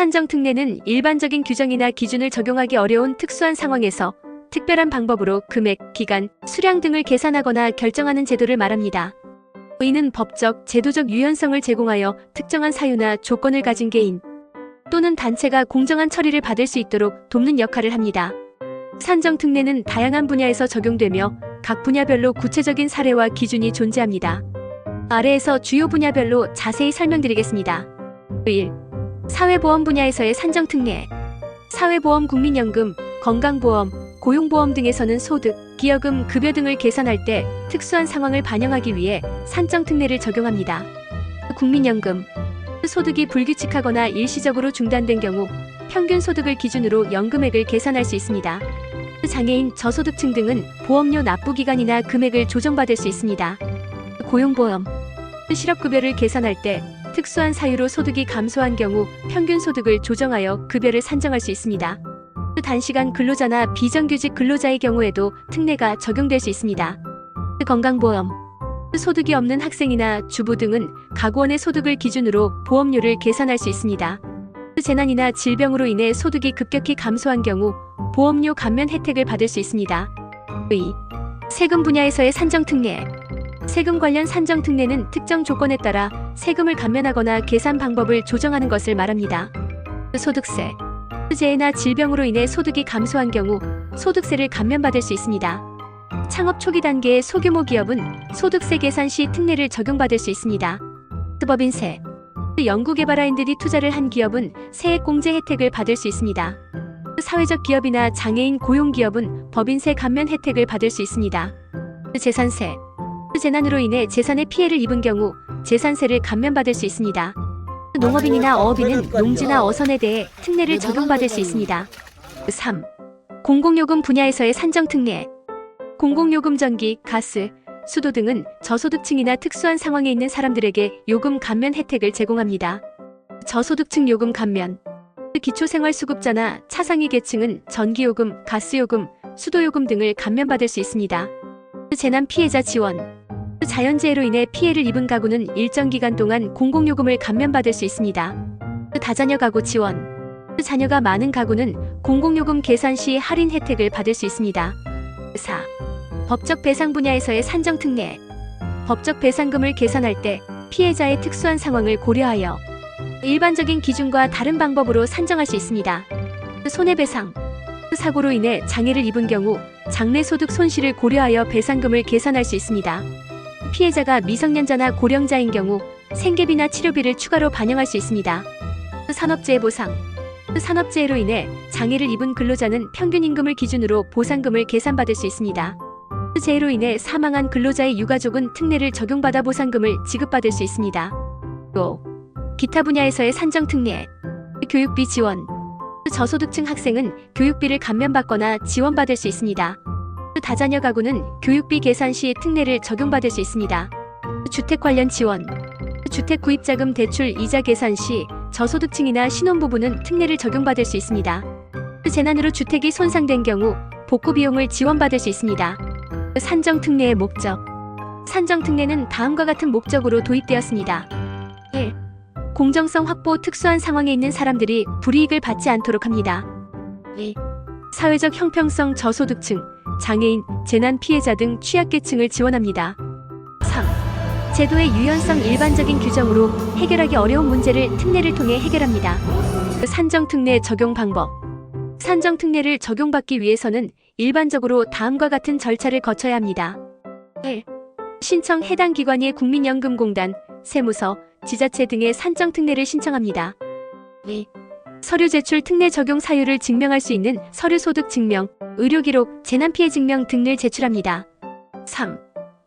산정특례는 일반적인 규정이나 기준을 적용하기 어려운 특수한 상황에서 특별한 방법으로 금액, 기간, 수량 등을 계산하거나 결정하는 제도를 말합니다. 이는 법적, 제도적 유연성을 제공하여 특정한 사유나 조건을 가진 개인 또는 단체가 공정한 처리를 받을 수 있도록 돕는 역할을 합니다. 산정특례는 다양한 분야에서 적용되며 각 분야별로 구체적인 사례와 기준이 존재합니다. 아래에서 주요 분야별로 자세히 설명드리겠습니다. 1. 사회보험 분야에서의 산정특례. 사회보험, 국민연금, 건강보험, 고용보험 등에서는 소득, 기여금, 급여 등을 계산할 때 특수한 상황을 반영하기 위해 산정특례를 적용합니다. 국민연금. 소득이 불규칙하거나 일시적으로 중단된 경우 평균 소득을 기준으로 연금액을 계산할 수 있습니다. 장애인, 저소득층 등은 보험료 납부 기간이나 금액을 조정받을 수 있습니다. 고용보험. 실업급여를 계산할 때 특수한 사유로 소득이 감소한 경우 평균 소득을 조정하여 급여를 산정할 수 있습니다. 단시간 근로자나 비정규직 근로자의 경우에도 특례가 적용될 수 있습니다. 건강보험. 소득이 없는 학생이나 주부 등은 가구원의 소득을 기준으로 보험료를 계산할 수 있습니다. 재난이나 질병으로 인해 소득이 급격히 감소한 경우 보험료 감면 혜택을 받을 수 있습니다. 2. 세금 분야에서의 산정특례. 세금 관련 산정특례는 특정 조건에 따라 세금을 감면하거나 계산 방법을 조정하는 것을 말합니다. 소득세. 재해나 질병으로 인해 소득이 감소한 경우 소득세를 감면받을 수 있습니다. 창업 초기 단계의 소규모 기업은 소득세 계산 시 특례를 적용받을 수 있습니다. 법인세. 연구개발R&D 투자를 한 기업은 세액공제 혜택을 받을 수 있습니다. 사회적 기업이나 장애인 고용기업은 법인세 감면 혜택을 받을 수 있습니다. 재산세. 재난으로 인해 재산에 피해를 입은 경우 재산세를 감면받을 수 있습니다. 농업인이나 어업인은 농지나 어선에 대해 특례를 적용받을 수 있습니다. 3. 공공요금 분야에서의 산정특례. 공공요금, 전기, 가스, 수도 등은 저소득층이나 특수한 상황에 있는 사람들에게 요금 감면 혜택을 제공합니다. 저소득층 요금 감면. 기초생활수급자나 차상위 계층은 전기요금, 가스요금, 수도요금 등을 감면받을 수 있습니다. 재난 피해자 지원. 자연재해로 인해 피해를 입은 가구는 일정 기간 동안 공공요금을 감면받을 수 있습니다. 다자녀 가구 지원. 자녀가 많은 가구는 공공요금 계산 시 할인 혜택을 받을 수 있습니다. 4. 법적 배상 분야에서의 산정특례. 법적 배상금을 계산할 때 피해자의 특수한 상황을 고려하여 일반적인 기준과 다른 방법으로 산정할 수 있습니다. 손해배상. 사고로 인해 장애를 입은 경우 장래소득 손실을 고려하여 배상금을 계산할 수 있습니다. 피해자가 미성년자나 고령자인 경우 생계비나 치료비를 추가로 반영할 수 있습니다. 산업재해 보상. 산업재해로 인해 장애를 입은 근로자는 평균 임금을 기준으로 보상금을 계산받을 수 있습니다. 재해로 인해 사망한 근로자의 유가족은 특례를 적용받아 보상금을 지급받을 수 있습니다. 5. 기타 분야에서의 산정특례. 교육비 지원. 저소득층 학생은 교육비를 감면받거나 지원받을 수 있습니다. 다자녀 가구는 교육비 계산 시 특례를 적용받을 수 있습니다. 주택 관련 지원. 주택 구입자금 대출 이자 계산 시 저소득층이나 신혼부부는 특례를 적용받을 수 있습니다. 재난으로 주택이 손상된 경우 복구 비용을 지원받을 수 있습니다. 산정특례의 목적. 산정특례는 다음과 같은 목적으로 도입되었습니다. 1. 공정성 확보. 특수한 상황에 있는 사람들이 불이익을 받지 않도록 합니다. 2. 사회적 형평성. 저소득층, 장애인, 재난 피해자 등 취약계층을 지원합니다. 3. 제도의 유연성. 일반적인 규정으로 해결하기 어려운 문제를 특례를 통해 해결합니다. 산정특례 적용 방법. 산정특례를 적용받기 위해서는 일반적으로 다음과 같은 절차를 거쳐야 합니다. 1. 신청. 해당 기관이 국민연금공단, 세무서, 지자체 등의 산정특례를 신청합니다. 2. 서류 제출. 특례 적용 사유를 증명할 수 있는 서류소득 증명, 의료기록, 재난피해 증명 등을 제출합니다. 3.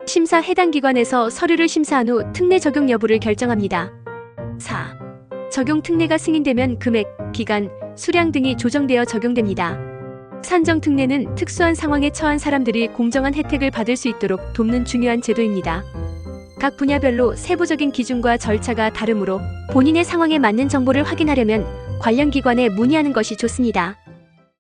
심사. 해당 기관에서 서류를 심사한 후 특례 적용 여부를 결정합니다. 4. 적용 특례가 승인되면 금액, 기간, 수량 등이 조정되어 적용됩니다. 산정특례는 특수한 상황에 처한 사람들이 공정한 혜택을 받을 수 있도록 돕는 중요한 제도입니다. 각 분야별로 세부적인 기준과 절차가 다르므로 본인의 상황에 맞는 정보를 확인하려면 관련 기관에 문의하는 것이 좋습니다.